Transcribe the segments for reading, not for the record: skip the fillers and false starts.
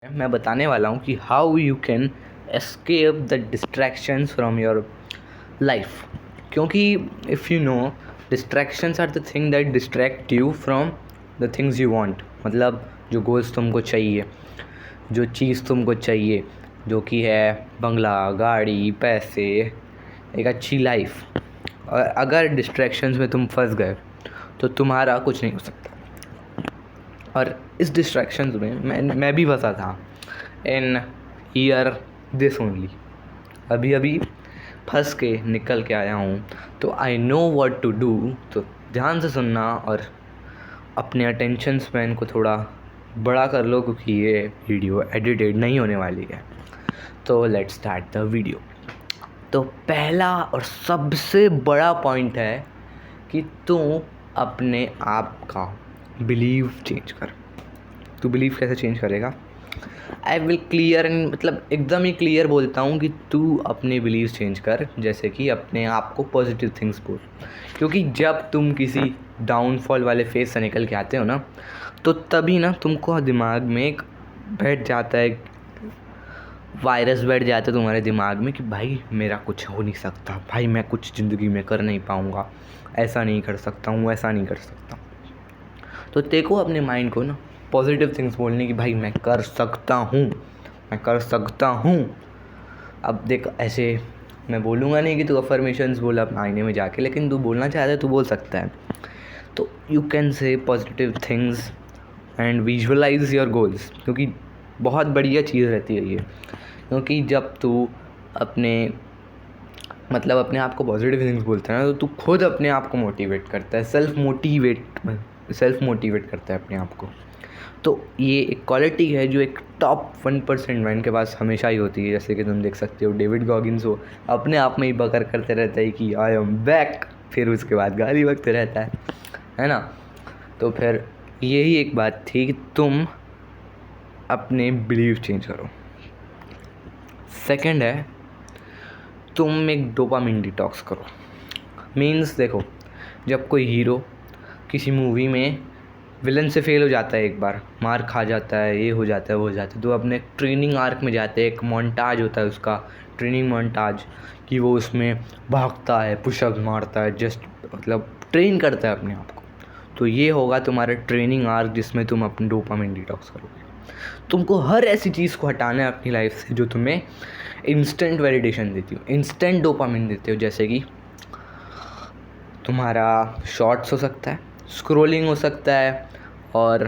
मैं बताने वाला हूँ कि how you can escape the distractions from your life. क्योंकि if you know, distractions are the thing that distract you from the things you want. मतलब जो गोल्स तुमको चाहिए, जो चीज़ तुमको चाहिए, जो कि है बंगला, गाड़ी, पैसे, एक अच्छी लाइफ। और अगर डिस्ट्रैक्शंस में तुम फंस गए तो तुम्हारा कुछ नहीं हो सकता। और इस डिस्ट्रैक्शंस में मैं भी फंसा था इन ईयर दिस ओनली। अभी अभी फंस के निकल के आया हूँ, तो I know what to do. तो ध्यान से सुनना और अपने अटेंशन स्पैन को थोड़ा बड़ा कर लो, क्योंकि ये वीडियो एडिटेड नहीं होने वाली है। तो लेट्स स्टार्ट द वीडियो। तो पहला और सबसे बड़ा पॉइंट है कि तू अपने आप का बिलीव चेंज कर। तू बिलीव कैसे चेंज करेगा? आई विल क्लियर एंड मतलब एकदम ही क्लियर बोलता हूँ कि तू अपने बिलीव चेंज कर। जैसे कि अपने आप को पॉजिटिव थिंग्स बोल, क्योंकि जब तुम किसी डाउनफॉल वाले फेज से निकल के आते हो ना, तो तभी ना तुमको दिमाग में एक बैठ जाता है, वायरस बैठ जाता है तुम्हारे दिमाग में कि भाई मेरा कुछ हो नहीं सकता, भाई मैं कुछ ज़िंदगी में कर नहीं पाऊँगा, ऐसा नहीं कर सकता हूँ, ऐसा नहीं कर सकता। तो देखो अपने माइंड को ना पॉजिटिव थिंग्स बोलने की, भाई मैं कर सकता हूँ, मैं कर सकता हूँ। अब देख, ऐसे मैं बोलूँगा नहीं कि तू अफर्मेशंस बोल अपने आईने में जाके, लेकिन तू बोलना चाहता है तो बोल सकता है। तो you can say positive things and visualise your goals, क्योंकि बहुत बढ़िया चीज़ रहती है ये। क्योंकि जब तू अपने अपने आप को पॉजिटिव थिंग्स बोलता है ना, तो तू खुद अपने आप को मोटिवेट करता है, सेल्फ मोटिवेट करता है अपने आप को। तो ये एक क्वालिटी है जो एक टॉप 1% मैन के पास हमेशा ही होती है। जैसे कि तुम देख सकते हो डेविड गॉगिन्स हो, अपने आप में ही बकर करते रहता है कि आई एम बैक, फिर उसके बाद गाली बकते रहता है ना। तो फिर यही एक बात थी कि तुम अपने बिलीव चेंज करो। सेकंड है, तुम एक डोपामिन डिटॉक्स करो। मीन्स देखो, जब कोई हीरो किसी मूवी में विलन से फेल हो जाता है, एक बार मार खा जाता है, ये हो जाता है, वो हो जाता है, तो अपने ट्रेनिंग आर्क में जाते हैं। एक मोन्टाज होता है उसका, ट्रेनिंग मोन्टाज, कि वो उसमें भागता है, पुशअप मारता है, जस्ट ट्रेन करता है अपने आप को। तो ये होगा तुम्हारा ट्रेनिंग आर्क, जिसमें तुम अपने डोपामिन डिटॉक्स करोगे। तुमको हर ऐसी चीज़ को हटाना है अपनी लाइफ से जो तुम्हें इंस्टेंट वैलिडेशन देती हो, इंस्टेंट डोपामिन देते हो। जैसे कि तुम्हारा शॉर्ट्स हो सकता है, स्क्रोलिंग हो सकता है, और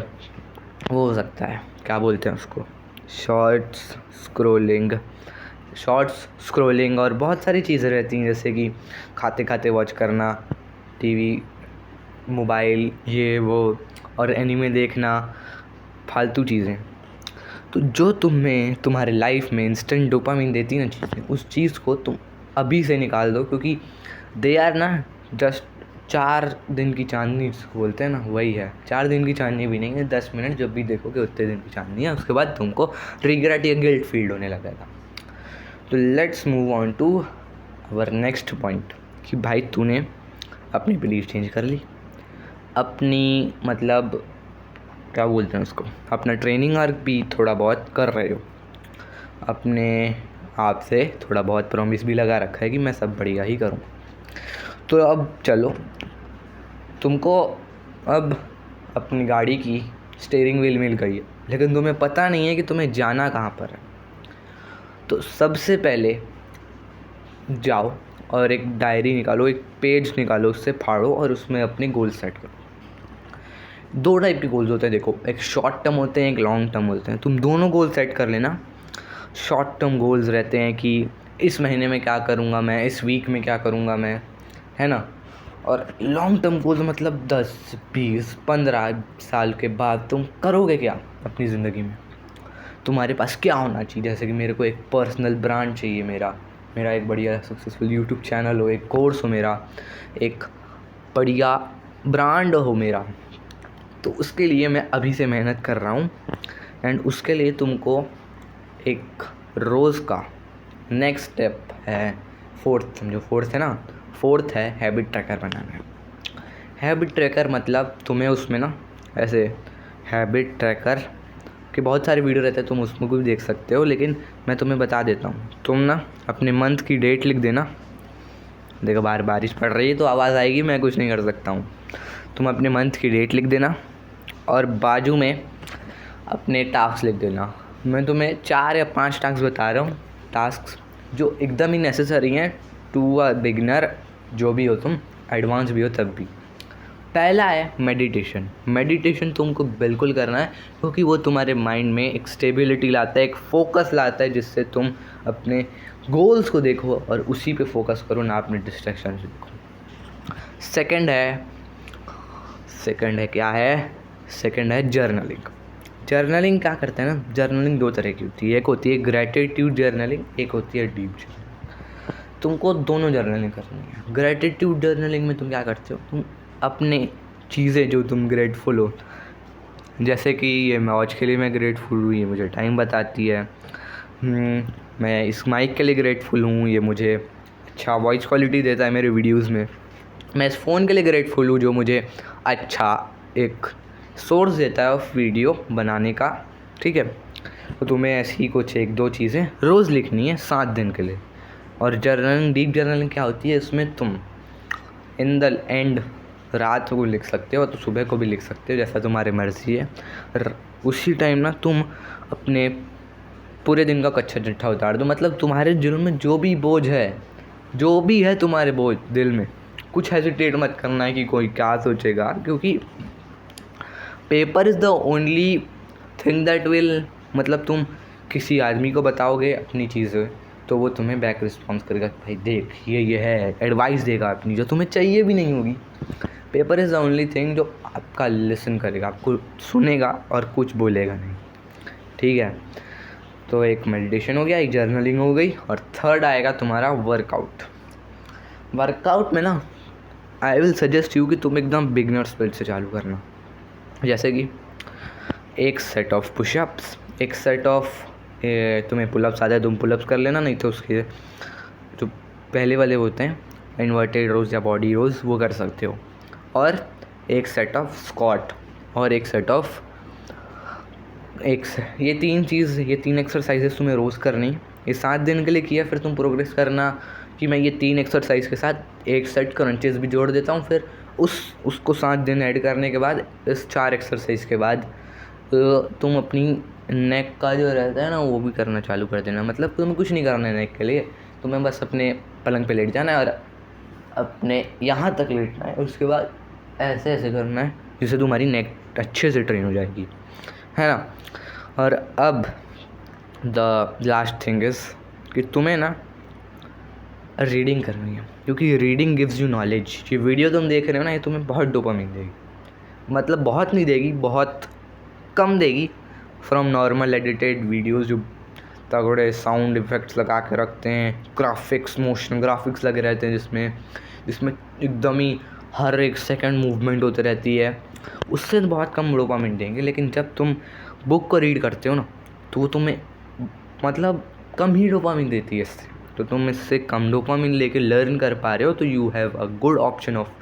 वो हो सकता है, क्या बोलते हैं उसको, शॉर्ट्स स्क्रोलिंग और बहुत सारी चीज़ें रहती हैं। जैसे कि खाते खाते वॉच करना, टीवी, मोबाइल, ये वो, और एनीमे देखना, फालतू चीज़ें। तो जो तुम्हें तुम्हारे लाइफ में इंस्टेंट डोपामिन देती है ना चीज़ें, उस चीज़ को तुम अभी से निकाल दो, क्योंकि दे आर ना जस्ट 4 दिन की चांदनी बोलते हैं ना, वही है। 4 दिन की चांदनी भी नहीं है, 10 मिनट जब भी देखोगे उतने दिन की चांदनी है। उसके बाद तुमको रिग्रेट या गिल्ट फील होने लगेगा। तो let's move on to our next point, कि भाई तूने अपनी बिलीफ चेंज कर ली, अपनी क्या बोलते हैं उसको, अपना ट्रेनिंग आर्क भी थोड़ा बहुत कर रहे हो, अपने आप से थोड़ा बहुत प्रॉमिस भी लगा रखा है कि मैं सब बढ़िया ही करूँ। तो अब चलो, तुमको अब अपनी गाड़ी की स्टीयरिंग व्हील मिल गई है, लेकिन तुम्हें पता नहीं है कि तुम्हें जाना कहाँ पर है। तो सबसे पहले जाओ और एक डायरी निकालो, एक पेज निकालो, उससे फाड़ो और उसमें अपने गोल सेट करो। 2 टाइप के गोल्स होते हैं, देखो, एक शॉर्ट टर्म होते हैं, एक लॉन्ग टर्म होते हैं। तुम दोनों गोल सेट कर लेना। शॉर्ट टर्म गोल्स रहते हैं कि इस महीने में क्या करूँगा मैं, इस वीक में क्या करूँगा मैं, है ना। और लॉन्ग टर्म गोल्स 10, 20, 15 साल के बाद तुम करोगे क्या अपनी ज़िंदगी में, तुम्हारे पास क्या होना चाहिए। जैसे कि मेरे को एक पर्सनल ब्रांड चाहिए, मेरा एक बढ़िया सक्सेसफुल यूट्यूब चैनल हो, एक कोर्स हो मेरा, एक बढ़िया ब्रांड हो मेरा। तो उसके लिए मैं अभी से मेहनत कर रहा हूँ। एंड उसके लिए तुमको एक रोज़ का नेक्स्ट स्टेप है, फोर्थ है ना, फोर्थ है हैबिट ट्रैकर बनाना है। हैबिट ट्रैकर तुम्हें उसमें ना ऐसे हैबिट ट्रैकर कि बहुत सारे वीडियो रहते हैं, तुम उसमें भी देख सकते हो, लेकिन मैं तुम्हें बता देता हूँ। तुम ना अपने मंथ की डेट लिख देना। देखो बाहर बारिश पड़ रही है तो आवाज़ आएगी, मैं कुछ नहीं कर सकता हूँ। तुम अपने मंथ की डेट लिख देना और बाजू में अपने टास्क लिख देना। मैं तुम्हें 4 या 5 टास्क बता रहा हूँ, टास्क जो एकदम ही नेसेसरी हैं टू अ बिगिनर, जो भी हो तुम, एडवांस भी हो तब भी। पहला है मेडिटेशन। मेडिटेशन तुमको बिल्कुल करना है, क्योंकि वो तुम्हारे माइंड में एक स्टेबिलिटी लाता है, एक फोकस लाता है, जिससे तुम अपने गोल्स को देखो और उसी पे फोकस करो, ना अपने डिस्ट्रैक्शन से देखो। सेकंड है जर्नलिंग। जर्नलिंग क्या करते हैं ना, जर्नलिंग 2 तरह की होती है। एक होती है ग्रैटिट्यूड जर्नलिंग, एक होती है डीप जर्नलिंग। तुमको दोनों जर्नलिंग करनी है। ग्रैटिट्यूड जर्नलिंग में तुम क्या करते हो, तुम अपने चीज़ें जो तुम ग्रेटफुल हो, जैसे कि ये वॉच के लिए मैं ग्रेटफुल हूँ, ये मुझे टाइम बताती है। मैं इस माइक के लिए ग्रेटफुल हूँ, ये मुझे अच्छा वॉइस क्वालिटी देता है मेरे वीडियोज़ में। मैं इस फ़ोन के लिए ग्रेटफुल हूँ, जो मुझे अच्छा एक सोर्स देता है ऑफ वीडियो बनाने का। ठीक है, तो तुम्हें ऐसी कुछ 1-2 चीज़ें रोज़ लिखनी है 7 दिन के लिए। और जर्नलिंग, डीप जर्नलिंग क्या होती है, इसमें तुम इन द एंड रात को लिख सकते हो तो सुबह को भी लिख सकते हो, जैसा तुम्हारी मर्ज़ी है। उसी टाइम ना तुम अपने पूरे दिन का कच्चा चिट्ठा उतार दो। मतलब तुम्हारे दिल में जो भी बोझ है, जो भी है तुम्हारे बोझ दिल में, कुछ हेजिटेट मत करना है कि कोई क्या सोचेगा, क्योंकि paper is the only thing that will, मतलब तुम किसी आदमी को बताओगे अपनी चीज़ें तो वो तुम्हें बैक रिस्पॉन्स करेगा, भाई देख ये है, एडवाइस देगा अपनी, जो तुम्हें चाहिए भी नहीं होगी। Paper is the only thing जो आपका लिसन करेगा, आपको सुनेगा और कुछ बोलेगा नहीं। ठीक है, तो एक मेडिटेशन हो गया, एक जर्नलिंग हो गई, और थर्ड आएगा तुम्हारा वर्कआउट। वर्कआउट में ना आई विल सजेस्ट यू कि तुम एकदम बिगनर स्पीड से चालू करना। जैसे कि एक सेट ऑफ पुशअप्स, एक सेट ऑफ तुम्हें पुलअप्स आते हैं तुम पुलअप्स कर लेना, नहीं तो उसके जो पहले वाले होते हैं इन्वर्टेड रोज़ या बॉडी रोज़, वो कर सकते हो। और एक सेट ऑफ स्क्वाट और एक सेट ऑफ ये 3 एक्सरसाइजेस तुम्हें रोज़ करनी। ये 7 दिन के लिए किया, फिर तुम प्रोग्रेस करना कि मैं ये 3 एक्सरसाइज के साथ एक सेट क्रंचेस भी जोड़ देता हूँ। फिर उसको 7 दिन ऐड करने के बाद, इस 4 एक्सरसाइज के बाद तुम अपनी नेक का जो रहता है ना, वो भी करना चालू कर देना। मतलब तुम्हें कुछ नहीं करना है नेक के लिए, तुम्हें बस अपने पलंग पे लेट जाना है और अपने यहाँ तक लेटना है, उसके बाद ऐसे ऐसे करना है, जिससे तुम्हारी नेक अच्छे से ट्रेन हो जाएगी, है ना। और अब द लास्ट थिंग इज़ कि तुम्हें ना रीडिंग करनी है, क्योंकि रीडिंग गिव्स यू नॉलेज। ये वीडियो तुम देख रहे हो ना, ये तुम्हें बहुत डोपामिन देगी, मतलब बहुत नहीं देगी, बहुत कम देगी फ्रॉम नॉर्मल एडिटेड वीडियोज़ जो तगड़े साउंड इफ़ेक्ट्स लगा के रखते हैं, ग्राफिक्स, मोशन ग्राफिक्स लगे रहते हैं, जिसमें एकदम ही हर एक सेकंड मूवमेंट होती रहती है, उससे बहुत कम डोपामिन देंगे। लेकिन जब तुम बुक को रीड करते हो ना, तो वो तुम्हें मतलब कम ही डोपामिन देती है इससे। तो तुम इससे कम डोपामिन लेके लर्न कर पा रहे हो, तो you have a good option of,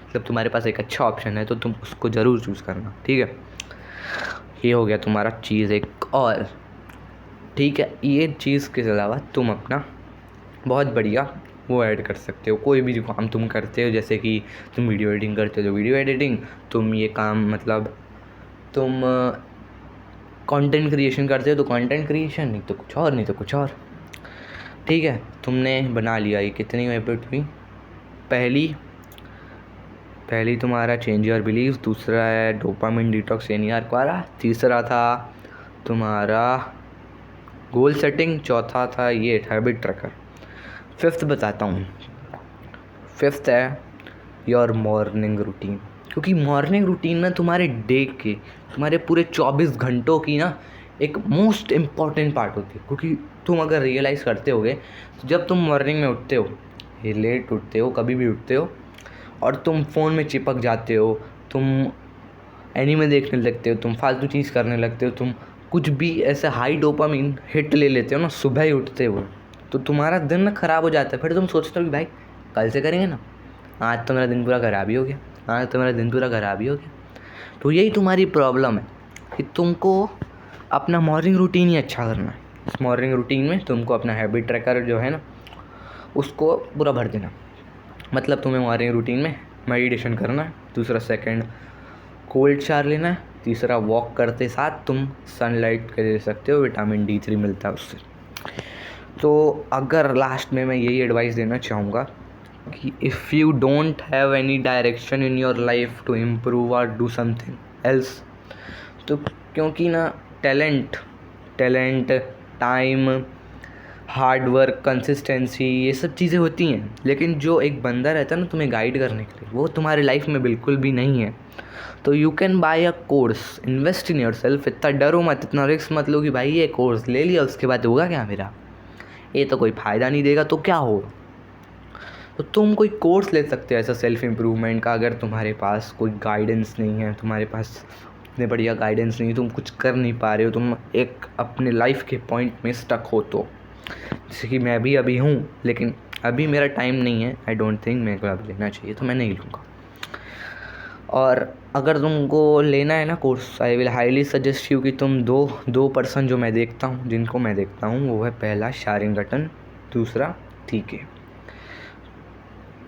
मतलब तुम्हारे पास एक अच्छा ऑप्शन है, तो तुम उसको ज़रूर चूज़ करना। ठीक है, ये हो गया तुम्हारा चीज़ एक। और ठीक है, ये चीज़ के अलावा तुम अपना बहुत बढ़िया वो ऐड कर सकते हो, कोई भी जो काम तुम करते हो, जैसे कि तुम वीडियो एडिटिंग करते हो तो वीडियो एडिटिंग, तुम ये काम मतलब तुम कंटेंट क्रिएशन करते हो तो कंटेंट क्रिएशन, नहीं तो कुछ और, नहीं तो कुछ और। ठीक है, तुमने बना लिया। ये कितनी हैबिट हुई? पहली तुम्हारा चेंज योर बिलीव्स, दूसरा है डोपामिन डिटॉक्स एनियार क्वारा, तीसरा था तुम्हारा गोल सेटिंग, चौथा था ये हैबिट ट्रैकर। फिफ्थ बताता हूँ। फिफ्थ है योर मॉर्निंग रूटीन, क्योंकि मॉर्निंग रूटीन ना तुम्हारे डे के, तुम्हारे पूरे 24 घंटों की ना एक मोस्ट इम्पॉर्टेंट पार्ट होती है। क्योंकि तुम अगर रियलाइज़ करते होगे, तो जब तुम मॉर्निंग में उठते हो, ये लेट उठते हो, कभी भी उठते हो, और तुम फ़ोन में चिपक जाते हो, तुम एनीमे देखने लगते हो, तुम फालतू चीज़ करने लगते हो, तुम कुछ भी ऐसे हाई डोपामिन हिट ले लेते हो ना सुबह ही उठते हो, तो तुम्हारा दिन ना ख़राब हो जाता है। फिर तुम सोचते हो कि भाई कल से करेंगे ना, आज तो मेरा दिन पूरा ख़राब ही हो गया। तो यही तुम्हारी प्रॉब्लम है कि तुमको अपना मॉर्निंग रूटीन ही अच्छा करना है। इस मॉर्निंग रूटीन में तुमको अपना हैबिट ट्रैकर जो है ना उसको पूरा भर देना। मतलब तुम्हें मॉर्निंग रूटीन में मेडिटेशन करना है, दूसरा सेकंड कोल्ड शावर लेना है, तीसरा वॉक करते साथ तुम सनलाइट के ले सकते हो, विटामिन D3 मिलता है उससे। तो अगर लास्ट में मैं यही एडवाइस देना चाहूँगा कि if you don't have any direction in your life to improve और डू समथिंग एल्स, तो क्योंकि ना talent time, hard work, consistency, ये सब चीज़ें होती हैं, लेकिन जो एक बंदा रहता है ना तुम्हें गाइड करने के लिए, वो तुम्हारी लाइफ में बिल्कुल भी नहीं है। तो you can buy a course, invest in your self. इतना डरो मत, इतना रिस्क मत लो कि भाई ये कोर्स ले लिया उसके बाद होगा क्या मेरा, ये तो कोई फ़ायदा नहीं देगा तो क्या होगा। तो तुम कोई कोर्स ले सकते हो ऐसा सेल्फ इम्प्रूवमेंट का, अगर तुम्हारे पास कोई गाइडेंस नहीं है, तुम्हारे पास इतने बढ़िया गाइडेंस नहीं है, तुम कुछ कर नहीं पा रहे हो, तुम एक अपने लाइफ के पॉइंट में स्टक हो। तो जैसे कि मैं भी अभी हूँ, लेकिन अभी मेरा टाइम नहीं है, आई डोंट थिंक मेरे को अभी लेना चाहिए, तो मैं नहीं लूँगा। और अगर तुमको लेना है ना course, I will highly suggest you कि तुम दो पर्सन जो मैं देखता हूँ, जिनको मैं देखता हूँ, वो है पहला शारिंगटन, दूसरा TK।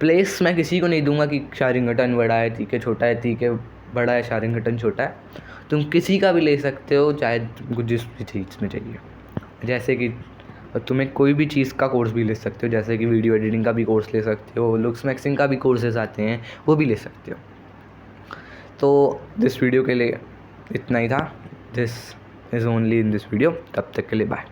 प्लेस मैं किसी को नहीं दूंगा कि शारिंगटन बड़ा है, TK छोटा है, TK बड़ा है, शारिंगटन छोटा है। तुम किसी का भी ले सकते हो, चाहे तुमको जिस भी चीज़ में चाहिए। जैसे कि तुम्हें कोई भी चीज़ का कोर्स भी ले सकते हो, जैसे कि वीडियो एडिटिंग का भी कोर्स ले सकते हो, लुक्स मैक्सिंग का भी कोर्सेज आते हैं, वो भी ले सकते हो। तो दिस वीडियो के लिए इतना ही था। This is only in this video. तब तक के लिए बाय।